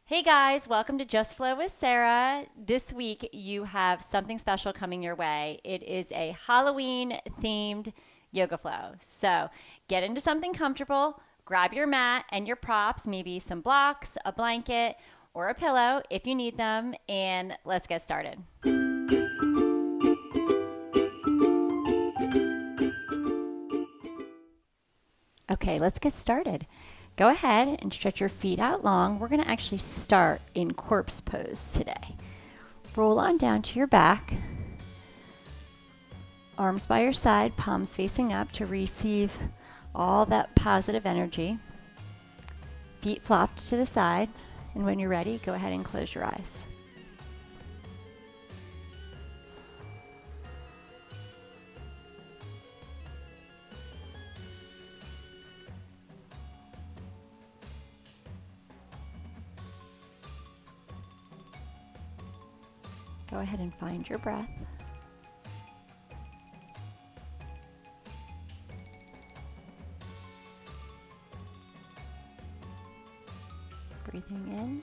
Hey guys, welcome to Just Flow with Sarah. This week you have something special coming your way. It is a Halloween themed yoga flow. So get into something comfortable, grab your mat and your props, maybe some blocks, a blanket, or a pillow if you need them, and let's get started. Okay, let's get started. Go ahead and stretch your feet out long. We're going to actually start in corpse pose today. Roll on down to your back. Arms by your side, palms facing up to receive all that positive energy. Feet flopped to the side. And when you're ready, go ahead and close your eyes. Go ahead and find your breath. Breathing in,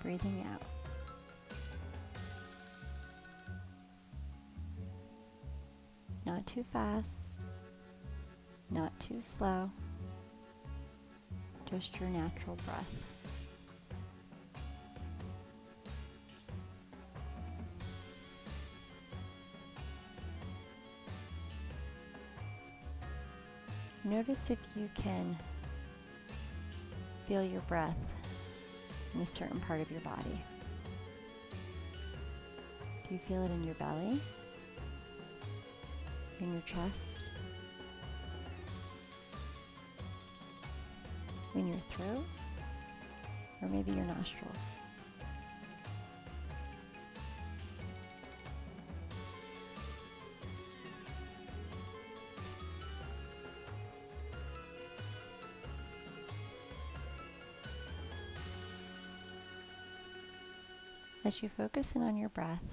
breathing out. Not too fast, not too slow, just your natural breath. Notice if you can feel your breath in a certain part of your body. Do you feel it in your belly? In your chest? In your throat? Or maybe your nostrils? As you focus in on your breath,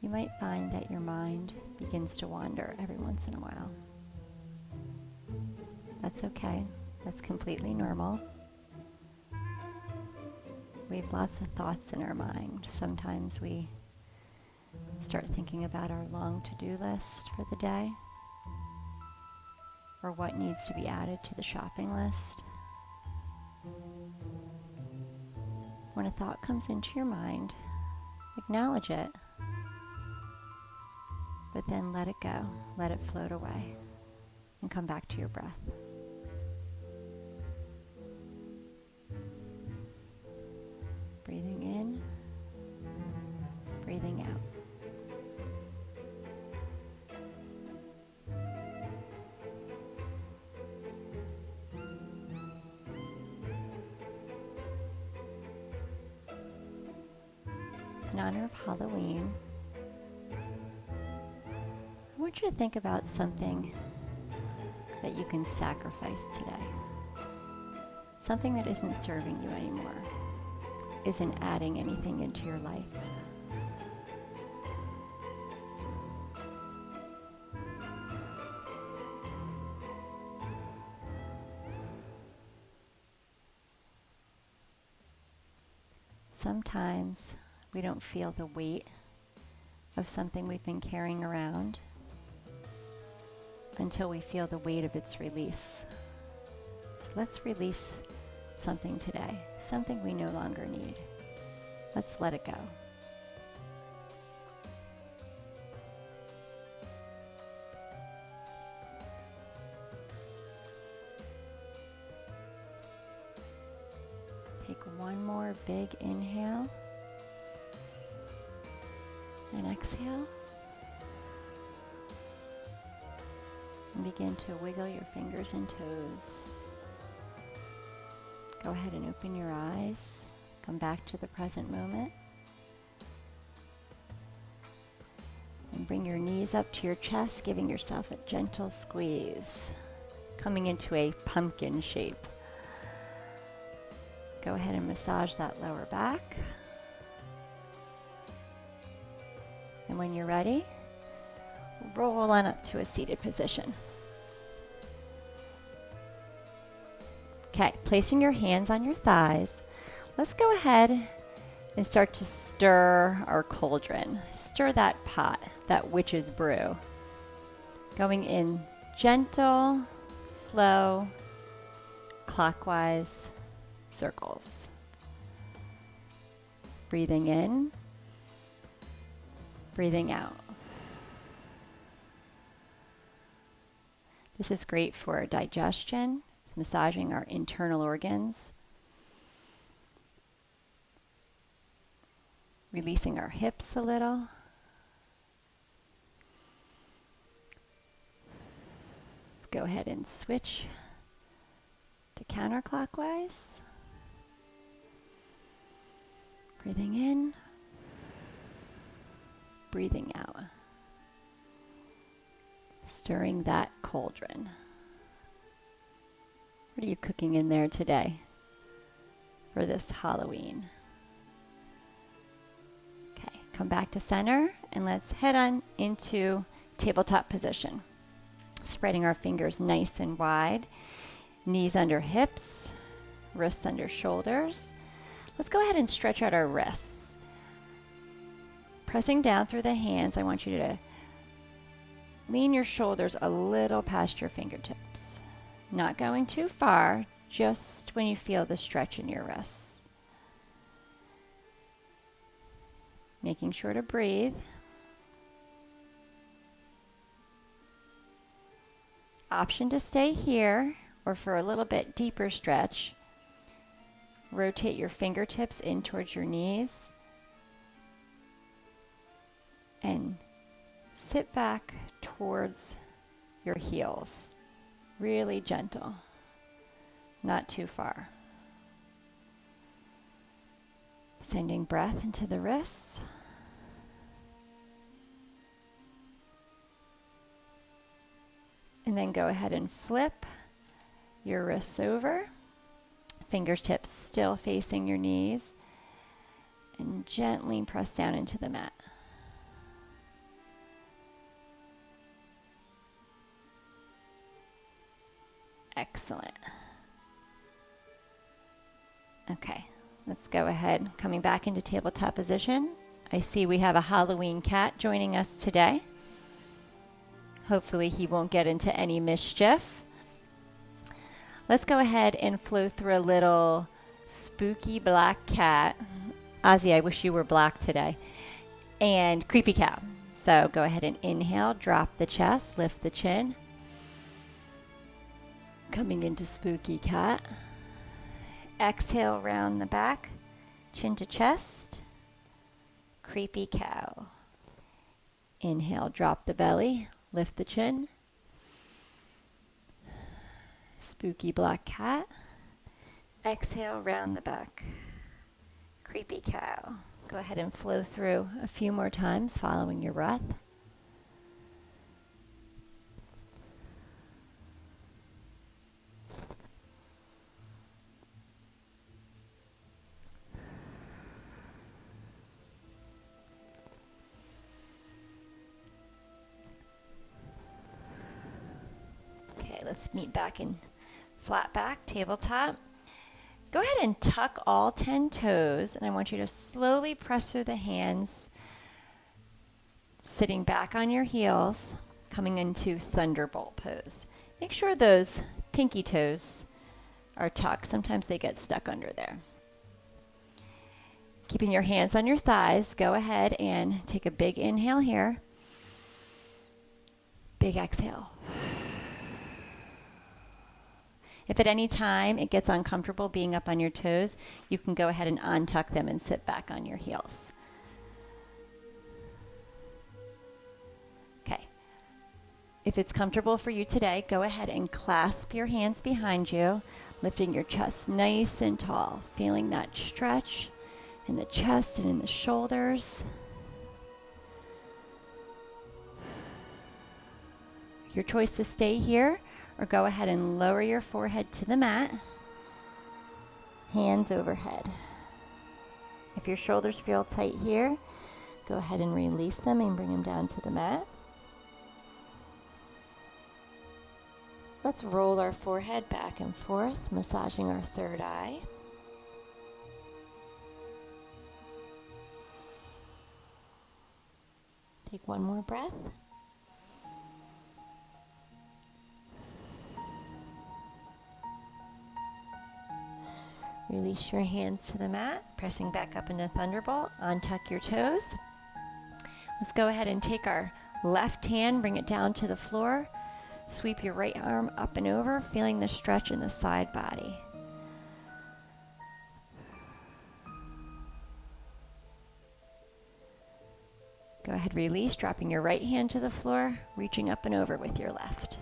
you might find that your mind begins to wander every once in a while. That's okay. That's completely normal. We have lots of thoughts in our mind. Sometimes we start thinking about our long to-do list for the day, or what needs to be added to the shopping list. When a thought comes into your mind, acknowledge it, but then let it go, let it float away, and come back to your breath. Breathing in, breathing out. In honor of Halloween, I want you to think about something that you can sacrifice today. Something that isn't serving you anymore, isn't adding anything into your life. Sometimes we don't feel the weight of something we've been carrying around until we feel the weight of its release. So let's release something today, something we no longer need. Let's let it go. Take one more big inhale. And exhale. And begin to wiggle your fingers and toes. Go ahead and open your eyes. Come back to the present moment. And bring your knees up to your chest, giving yourself a gentle squeeze. Coming into a pumpkin shape. Go ahead and massage that lower back. And when you're ready, roll on up to a seated position. Okay, placing your hands on your thighs, let's go ahead and start to stir our cauldron. Stir that pot, that witch's brew. Going in gentle, slow, clockwise circles. Breathing in, breathing out. This is great for digestion. It's massaging our internal organs. Releasing our hips a little. Go ahead and switch to counterclockwise. Breathing in, breathing out. Stirring that cauldron. What are you cooking in there today for this Halloween? Okay, come back to center and let's head on into tabletop position. Spreading our fingers nice and wide, knees under hips, wrists under shoulders. Let's go ahead and stretch out our wrists. Pressing down through the hands, I want you to lean your shoulders a little past your fingertips. Not going too far, just when you feel the stretch in your wrists. Making sure to breathe. Option to stay here, or for a little bit deeper stretch, rotate your fingertips in towards your knees and sit back towards your heels. Really gentle, not too far. Sending breath into the wrists. And then go ahead and flip your wrists over. Fingertips still facing your knees. And gently press down into the mat. Excellent. Okay, let's go ahead. Coming back into tabletop position. I see we have a Halloween cat joining us today. Hopefully he won't get into any mischief. Let's go ahead and flow through a little spooky black cat. Ozzy, I wish you were black today. And creepy cow. So go ahead and inhale, drop the chest, lift the chin. Coming into spooky cat. Exhale, round the back, chin to chest. Creepy cow. Inhale, drop the belly, lift the chin. Spooky black cat. Exhale, round the back. Creepy cow. Go ahead and flow through a few more times, following your breath. Okay, let's meet back in flat back, tabletop. Go ahead and tuck all 10 toes, and I want you to slowly press through the hands, sitting back on your heels, coming into Thunderbolt Pose. Make sure those pinky toes are tucked. Sometimes they get stuck under there. Keeping your hands on your thighs, go ahead and take a big inhale here. Big exhale. If at any time it gets uncomfortable being up on your toes, you can go ahead and untuck them and sit back on your heels. Okay. If it's comfortable for you today, go ahead and clasp your hands behind you, lifting your chest nice and tall, feeling that stretch in the chest and in the shoulders. Your choice to stay here, or go ahead and lower your forehead to the mat, hands overhead. If your shoulders feel tight here, go ahead and release them and bring them down to the mat. Let's roll our forehead back and forth, massaging our third eye. Take one more breath. Release your hands to the mat, pressing back up into Thunderbolt. Untuck your toes. Let's go ahead and take our left hand, bring it down to the floor. Sweep your right arm up and over, feeling the stretch in the side body. Go ahead, release, dropping your right hand to the floor, reaching up and over with your left.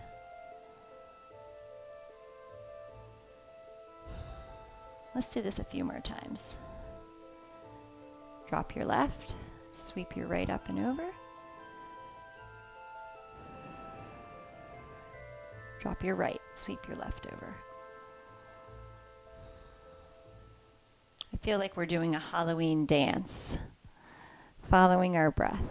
Let's do this a few more times. Drop your left, sweep your right up and over. Drop your right, sweep your left over. I feel like we're doing a Halloween dance, following our breath.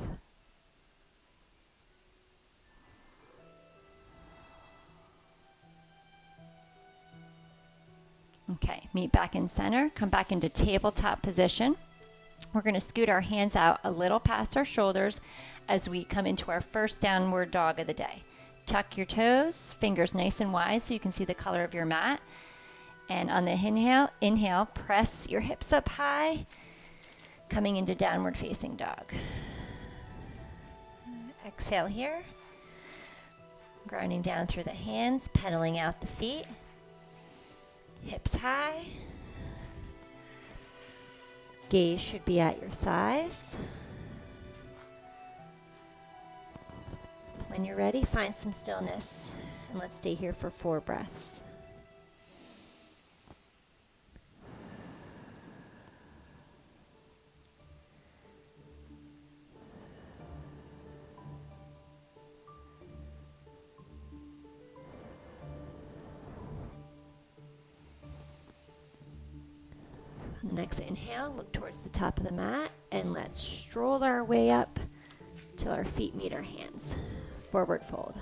Okay, meet back in center. Come back into tabletop position. We're going to scoot our hands out a little past our shoulders as we come into our first downward dog of the day. Tuck your toes, fingers nice and wide so you can see the color of your mat. And on the inhale, press your hips up high, coming into downward facing dog. Exhale here. Grounding down through the hands, pedaling out the feet. Hips high. Gaze should be at your thighs. When you're ready, find some stillness, and let's stay here for 4 breaths. On the next inhale, look towards the top of the mat, and let's stroll our way up till our feet meet our hands. Forward fold.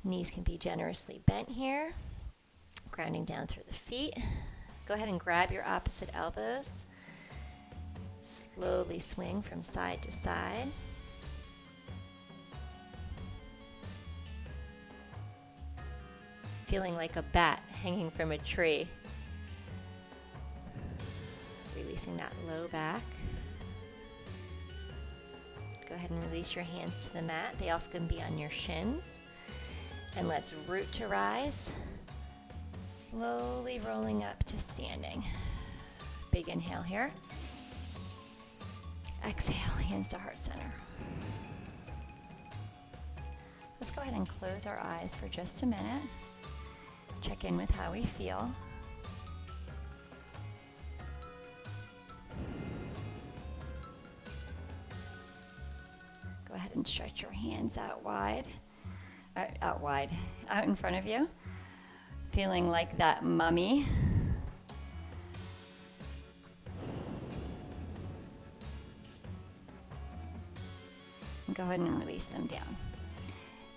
Knees can be generously bent here, grounding down through the feet. Go ahead and grab your opposite elbows. Slowly swing from side to side. Feeling like a bat hanging from a tree. Releasing that low back. Go ahead and release your hands to the mat. They also can be on your shins. And let's root to rise. Slowly rolling up to standing. Big inhale here. Exhale, hands to heart center. Let's go ahead and close our eyes for just a minute. Check in with how we feel. Go ahead and stretch your hands out in front of you. Feeling like that mummy. And go ahead and release them down.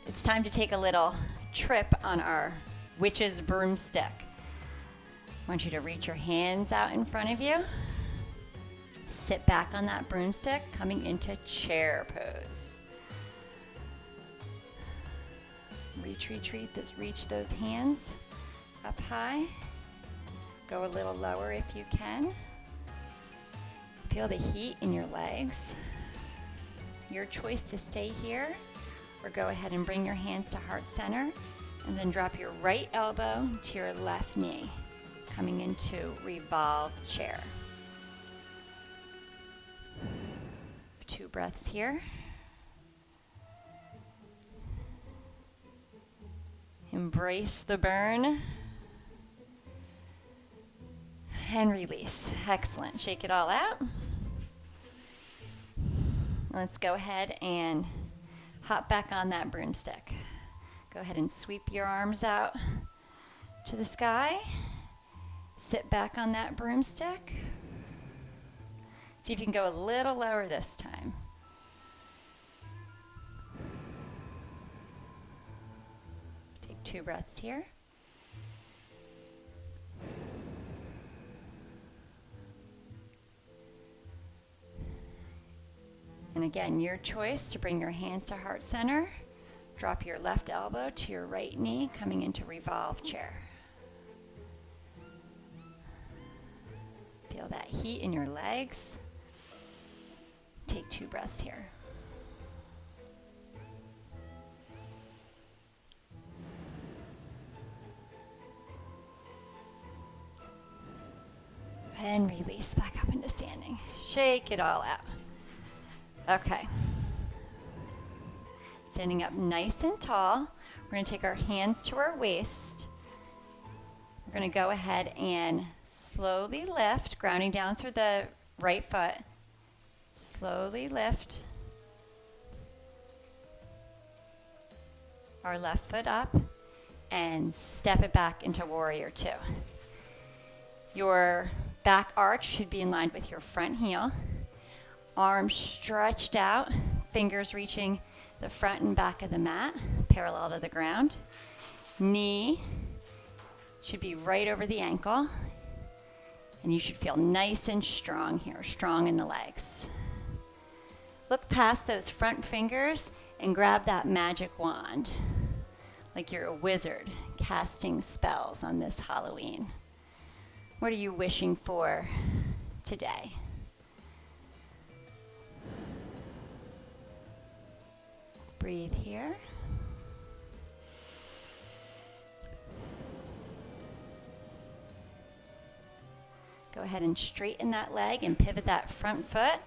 It's time to take a little trip on our witch's broomstick. I want you to reach your hands out in front of you. Sit back on that broomstick, coming into chair pose. Reach those hands up high. Go a little lower if you can. Feel the heat in your legs. Your choice to stay here, or go ahead and bring your hands to heart center, and then drop your right elbow to your left knee, coming into revolved chair. 2 breaths here. Embrace the burn. And release. Excellent. Shake it all out. Let's go ahead and hop back on that broomstick. Go ahead and sweep your arms out to the sky. Sit back on that broomstick. See if you can go a little lower this time. 2 breaths here. And again, your choice to bring your hands to heart center. Drop your left elbow to your right knee, coming into revolve chair. Feel that heat in your legs. Take 2 breaths here. And release back up into standing. Shake it all out. Okay. Standing up nice and tall. We're going to take our hands to our waist. We're going to go ahead and slowly lift, grounding down through the right foot. Slowly lift our left foot up and step it back into warrior 2. Your back arch should be in line with your front heel. Arms stretched out, fingers reaching the front and back of the mat, parallel to the ground. Knee should be right over the ankle. And you should feel nice and strong here, strong in the legs. Look past those front fingers and grab that magic wand, like you're a wizard casting spells on this Halloween. What are you wishing for today? Breathe here. Go ahead and straighten that leg and pivot that front foot.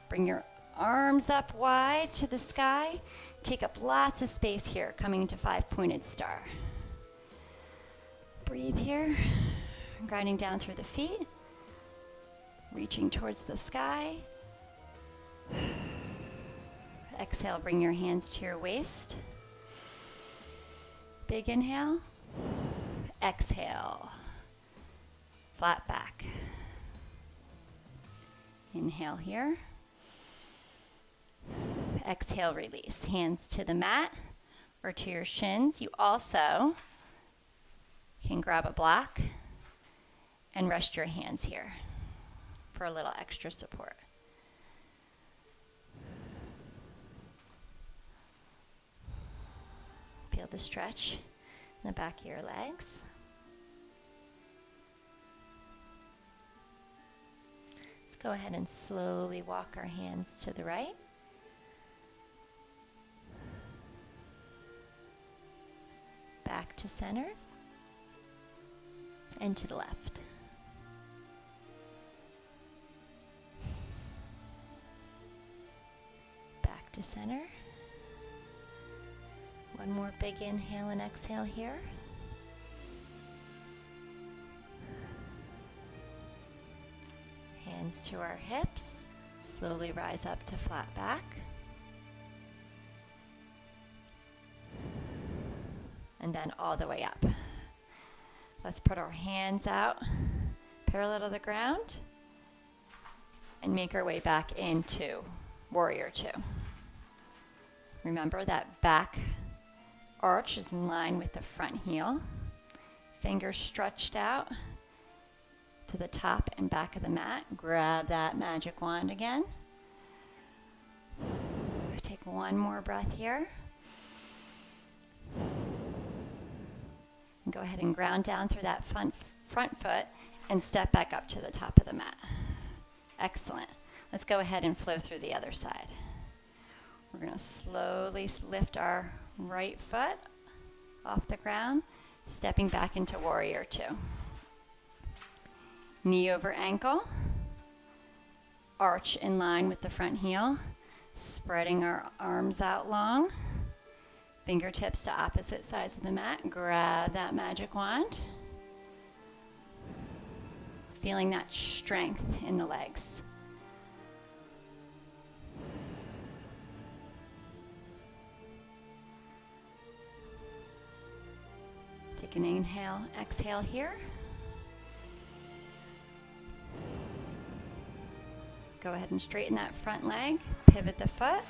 Bring your arms up wide to the sky. Take up lots of space here, coming into 5-pointed star. Breathe here, grinding down through the feet, reaching towards the sky. Exhale, bring your hands to your waist. Big inhale. Exhale. Flat back. Inhale here. Exhale, release. Hands to the mat or to your shins. You also can grab a block and rest your hands here for a little extra support. Feel the stretch in the back of your legs. Let's go ahead and slowly walk our hands to the right. Back to center. And to the left. Back to center. One more big inhale and exhale here. Hands to our hips. Slowly rise up to flat back. And then all the way up. Let's put our hands out parallel to the ground and make our way back into warrior 2. Remember that back arch is in line with the front heel. Fingers stretched out to the top and back of the mat. Grab that magic wand again. Take one more breath here. And go ahead and ground down through that front foot and step back up to the top of the mat. Excellent. Let's go ahead and flow through the other side. We're going to slowly lift our right foot off the ground, stepping back into warrior 2. Knee over ankle, arch in line with the front heel, spreading our arms out long. Fingertips to opposite sides of the mat. Grab that magic wand. Feeling that strength in the legs. Take an inhale, exhale here. Go ahead and straighten that front leg. Pivot the foot.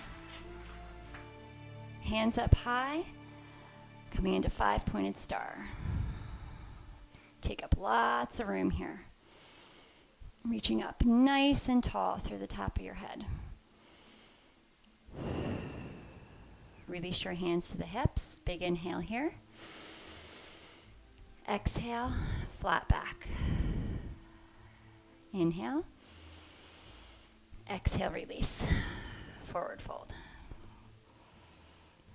Hands up high. Coming into 5-pointed star. Take up lots of room here. Reaching up nice and tall through the top of your head. Release your hands to the hips. Big inhale here. Exhale, flat back. Inhale. Exhale, release. Forward fold.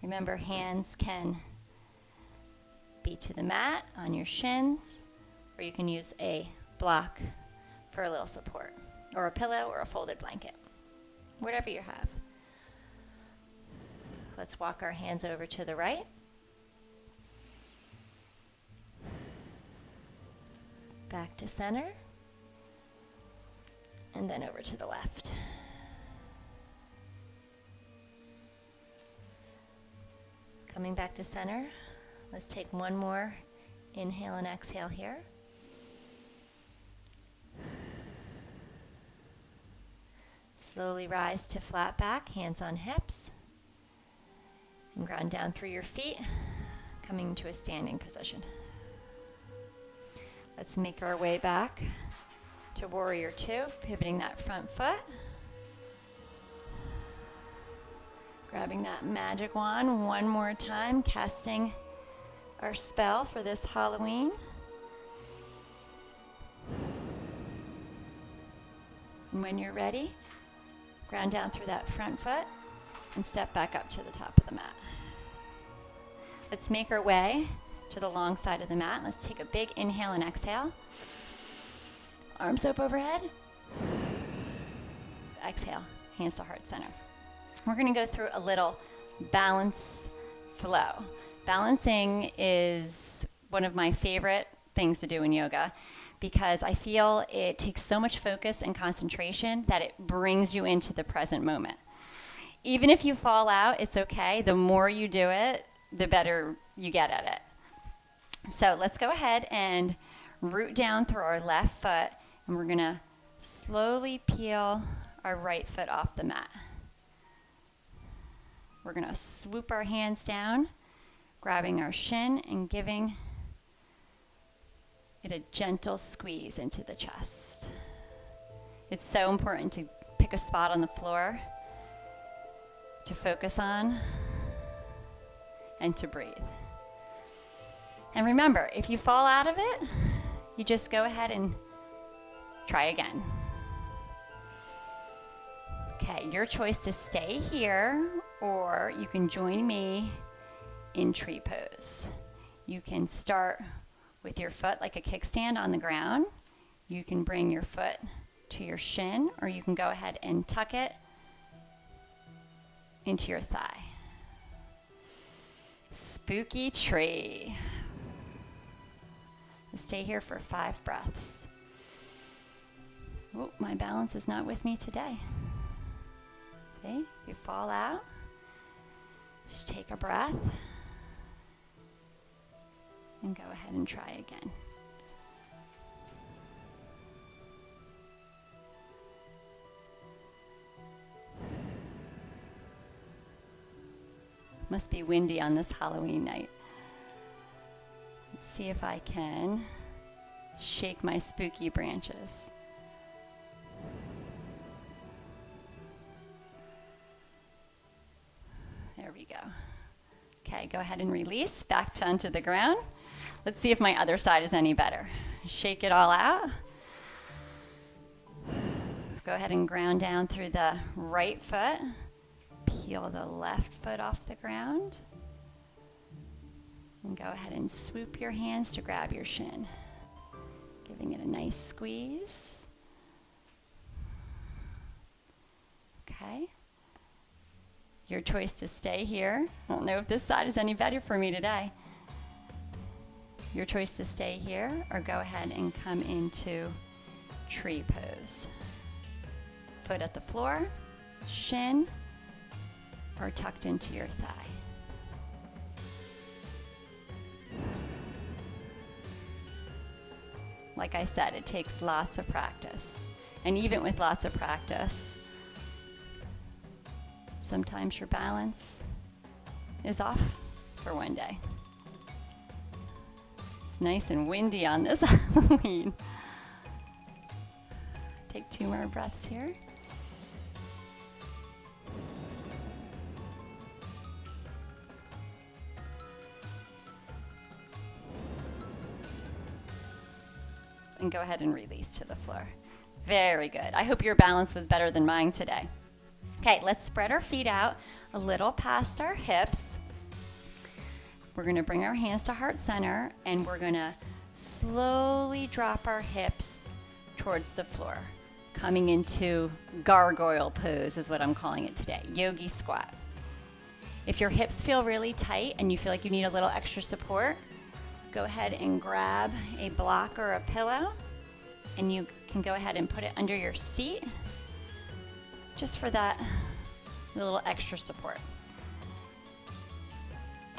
Remember, hands can be to the mat on your shins, or you can use a block for a little support, or a pillow or a folded blanket, whatever you have. Let's walk our hands over to the right. Back to center. And then over to the left. Coming back to center. Let's take one more inhale and exhale here. Slowly rise to flat back, hands on hips. And ground down through your feet, coming to a standing position. Let's make our way back to Warrior Two, pivoting that front foot. Grabbing that magic wand one more time, casting our spell for this Halloween. And when you're ready, ground down through that front foot and step back up to the top of the mat. Let's make our way to the long side of the mat. Let's take a big inhale and exhale. Arms up overhead. Exhale, hands to heart center. We're going to go through a little balance flow. Balancing is one of my favorite things to do in yoga because I feel it takes so much focus and concentration that it brings you into the present moment. Even if you fall out, it's okay. The more you do it, the better you get at it. So let's go ahead and root down through our left foot, and we're going to slowly peel our right foot off the mat. We're going to swoop our hands down, grabbing our shin and giving it a gentle squeeze into the chest. It's so important to pick a spot on the floor to focus on and to breathe. And remember, if you fall out of it, you just go ahead and try again. Okay, your choice to stay here, or you can join me in tree pose. You can start with your foot like a kickstand on the ground. You can bring your foot to your shin, or you can go ahead and tuck it into your thigh. Spooky tree. Stay here for 5 breaths. Oh, my balance is not with me today. See, if you fall out, just take a breath and go ahead and try again. Must be windy on this Halloween night. Let's see if I can shake my spooky branches. There we go. Okay, go ahead and release back onto the ground. Let's see if my other side is any better. Shake it all out. Go ahead and ground down through the right foot. Peel the left foot off the ground. And go ahead and swoop your hands to grab your shin. Giving it a nice squeeze. Okay. Your choice to stay here. I don't know if this side is any better for me today. Your choice to stay here or go ahead and come into tree pose. Foot at the floor, shin, or tucked into your thigh. Like I said, it takes lots of practice. And even with lots of practice, sometimes your balance is off for one day. It's nice and windy on this Halloween. Take 2 more breaths here. And go ahead and release to the floor. Very good. I hope your balance was better than mine today. Okay, let's spread our feet out a little past our hips. We're going to bring our hands to heart center, and we're going to slowly drop our hips towards the floor, coming into gargoyle pose is what I'm calling it today, Yogi Squat. If your hips feel really tight and you feel like you need a little extra support, go ahead and grab a block or a pillow, and you can go ahead and put it under your seat just for that little extra support.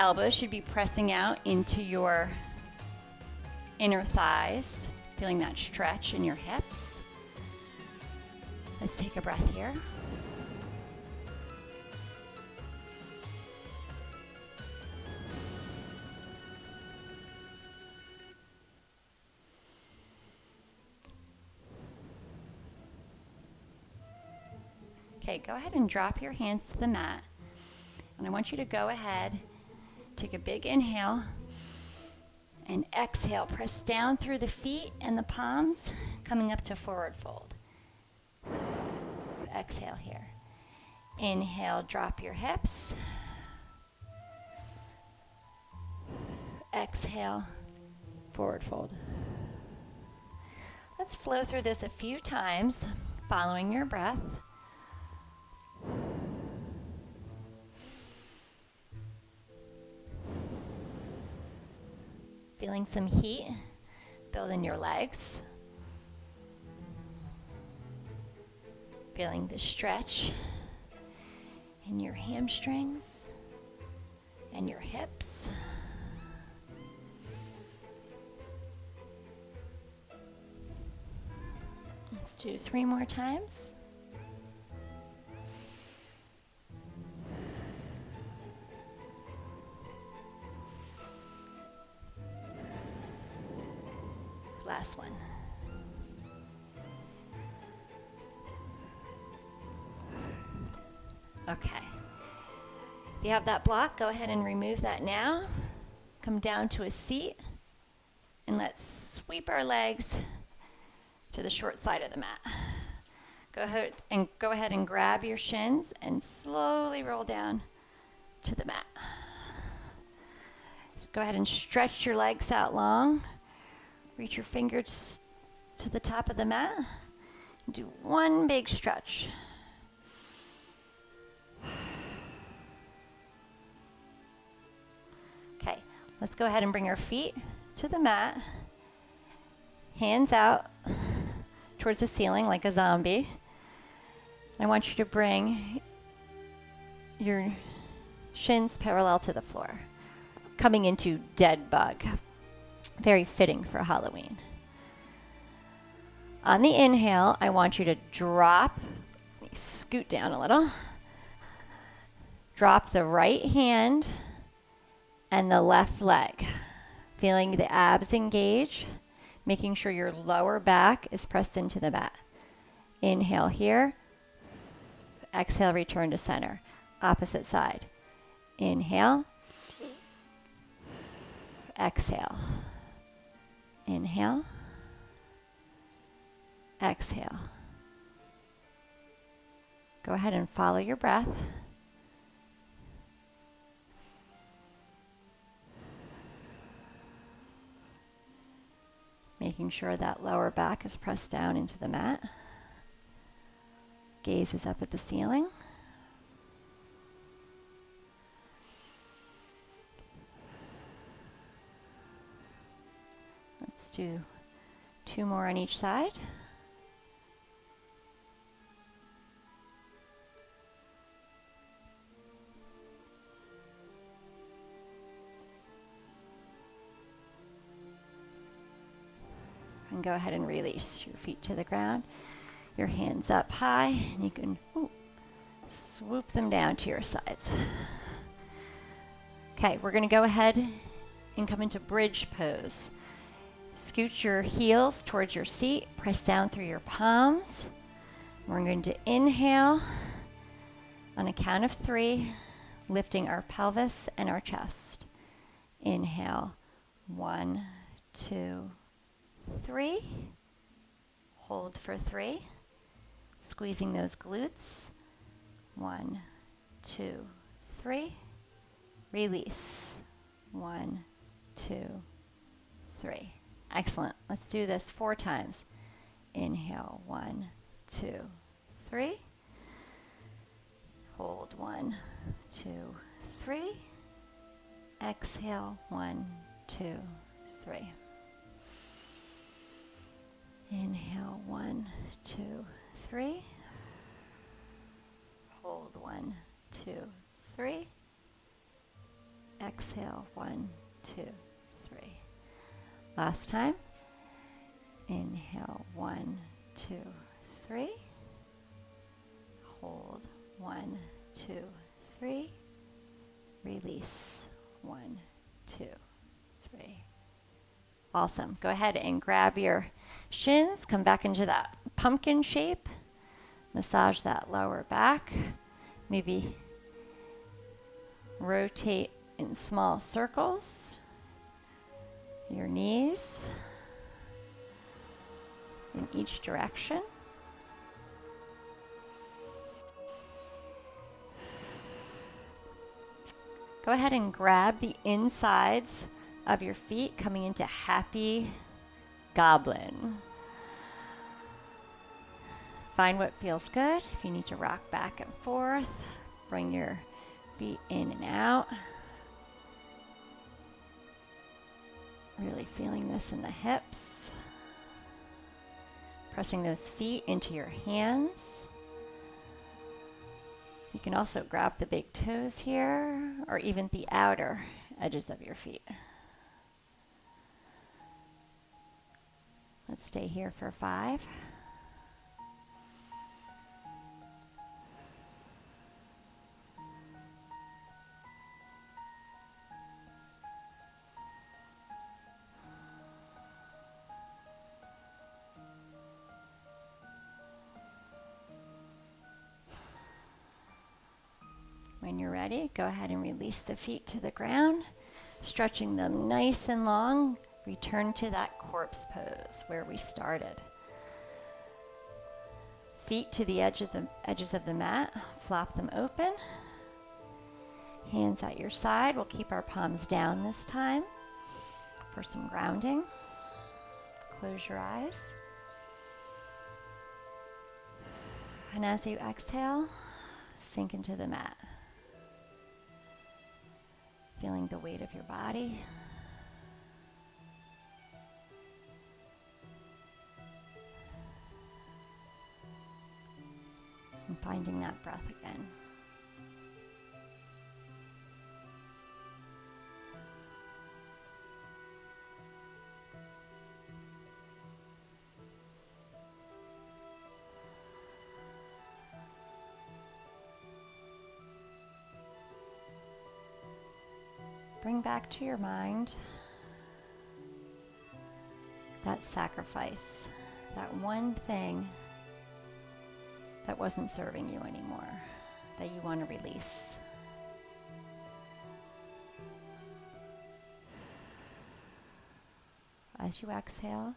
Elbows should be pressing out into your inner thighs, feeling that stretch in your hips. Let's take a breath here. Okay, go ahead and drop your hands to the mat. And I want you to go ahead, take a big inhale, and exhale. Press down through the feet and the palms, coming up to forward fold. Exhale here. Inhale, drop your hips. Exhale, forward fold. Let's flow through this a few times, following your breath. Feeling some heat build in your legs. Feeling the stretch in your hamstrings and your hips. Let's do 3 more times. Last one. Okay. If you have that block, go ahead and remove that now. Come down to a seat, and let's sweep our legs to the short side of the mat. Go ahead and grab your shins and slowly roll down to the mat. Go ahead and stretch your legs out long. Reach your fingers to the top of the mat. Do one big stretch. Okay, let's go ahead and bring our feet to the mat. Hands out towards the ceiling like a zombie. I want you to bring your shins parallel to the floor, coming into dead bug. Very fitting for Halloween. On the inhale, I want you to drop, let me scoot down a little, drop the right hand and the left leg, feeling the abs engage, making sure your lower back is pressed into the mat. Inhale here, exhale, return to center. Opposite side. Inhale, exhale. Inhale, exhale. Go ahead and follow your breath. Making sure that lower back is pressed down into the mat. Gaze is up at the ceiling. Let's do 2 more on each side. And go ahead and release your feet to the ground. Your hands up high, and you can swoop them down to your sides. Okay, we're going to go ahead and come into bridge pose. Scoot your heels towards your seat. Press down through your palms. We're going to inhale on a count of 3, lifting our pelvis and our chest. Inhale, 1, 2, 3. Hold for 3. Squeezing those glutes. 1, 2, 3. Release. 1, 2, 3. Excellent. Let's do this 4 times. Inhale, 1, 2, 3. Hold, 1, 2, 3. Exhale, 1, 2, 3. Inhale, 1, 2, 3. Hold, 1, 2, 3. Exhale, 1, 2, 3. Last time. Inhale, 1, 2, 3. Hold, 1, 2, 3. Release, 1, 2, 3. Awesome. Go ahead and grab your shins. Come back into that pumpkin shape. Massage that lower back. Maybe rotate in small circles. Your knees in each direction. Go ahead and grab the insides of your feet, coming into happy goblin. Find what feels good. If you need to rock back and forth, bring your feet in and out. Really feeling this in the hips. Pressing those feet into your hands. You can also grab the big toes here, or even the outer edges of your feet. Let's stay here for 5. When you're ready, go ahead and release the feet to the ground, stretching them nice and long. Return to that corpse pose where we started. Feet to the edges of the mat, flop them open. Hands at your side. We'll keep our palms down this time for some grounding. Close your eyes. And as you exhale, sink into the mat. Feeling the weight of your body. And finding that breath again. Bring back to your mind that sacrifice, that one thing that wasn't serving you anymore, that you want to release. As you exhale,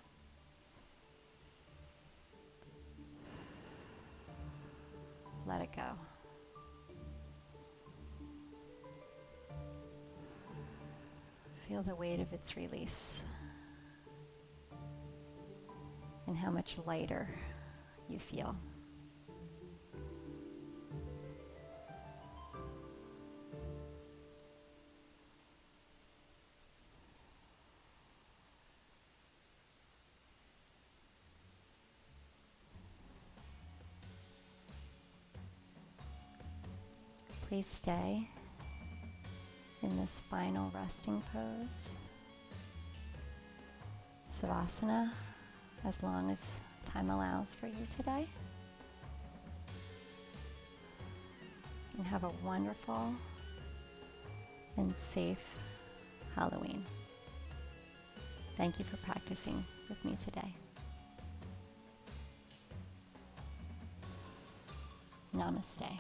let it go. Feel the weight of its release and how much lighter you feel. Please stay in this final resting pose, Savasana, as long as time allows for you today. And have a wonderful and safe Halloween. Thank you for practicing with me today. Namaste.